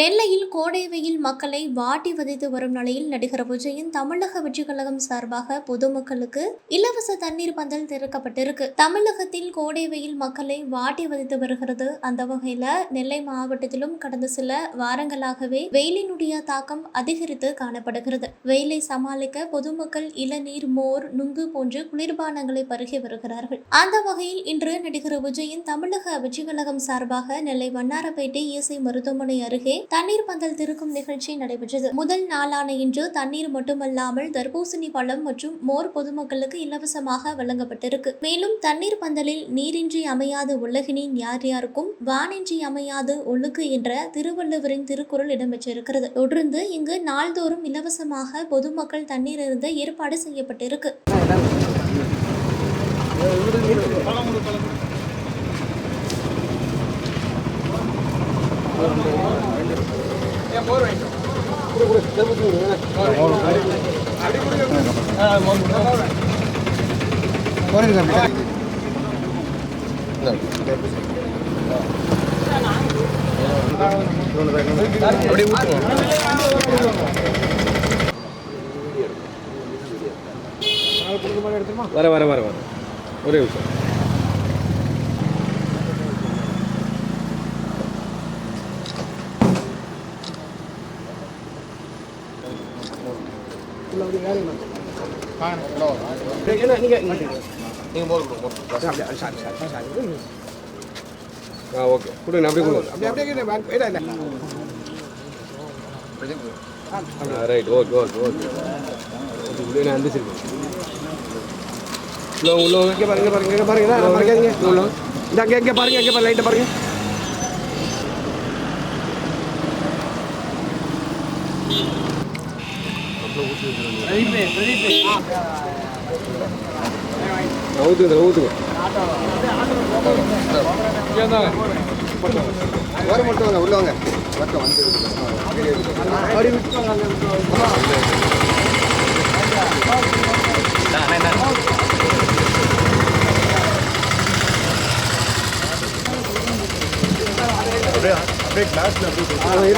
நெல்லையில் கோடை வெயில் மக்களை வாட்டி வதைத்து வரும் நிலையில் நடிகர் விஜயின் தமிழக வெற்றிக் கழகம் சார்பாக பொதுமக்களுக்கு இலவச தண்ணீர் பந்தல் திறக்கப்பட்டிருக்கு. தமிழகத்தில் கோடை வெயில் மக்களை வாட்டி வதைத்து வருகிறது. அந்த வகையில நெல்லை மாவட்டத்திலும் கடந்த சில வாரங்களாகவே வெயிலினுடைய தாக்கம் அதிகரித்து காணப்படுகிறது. வெயிலை சமாளிக்க பொதுமக்கள் இளநீர், மோர், நுங்கு போன்ற குளிர்பானங்களை பருகி வருகிறார்கள். அந்த வகையில் இன்று நடிகர் விஜயின் தமிழக வெற்றிக் கழகம் சார்பாக நெல்லை வண்ணாரப்பேட்டை இஎஸ்ஐ மருத்துவமனை அருகே தண்ணீர் பந்தல் திறக்கும் நிகழ்ச்சி நடைபெற்றது. முதல் நாளான இன்று தண்ணீர் மட்டுமல்லாமல் தர்பூசணி பழம் மற்றும் மோர் பொதுமக்களுக்கு இலவசமாக வழங்கப்பட்டிருக்கு. மேலும் தண்ணீர் பந்தலில் நீரின்றி அமையாது உலகினின் யார் யாருக்கும் வானின்றி அமையாது ஒழுக்கு என்ற திருவள்ளுவரின் திருக்குறள் இடம்பெற்றிருக்கிறது. தொடர்ந்து இங்கு நாள்தோறும் இலவசமாக பொதுமக்கள் தண்ணீர் இருந்த ஏற்பாடு செய்யப்பட்டிருக்கு. வர ஒரே விஷயம். ஓகே கொடுங்க, அப்படியே ரைட். ஓகே அந்த சரி உள்ளவங்க இங்கே பாருங்க இந்த அங்கே பாருங்க லைட்டை பாருங்க. ஊத்துங்க மட்டும் வாங்க, உள்ள வாங்க. அப்படியே கிளாஸ்ல வாங்க.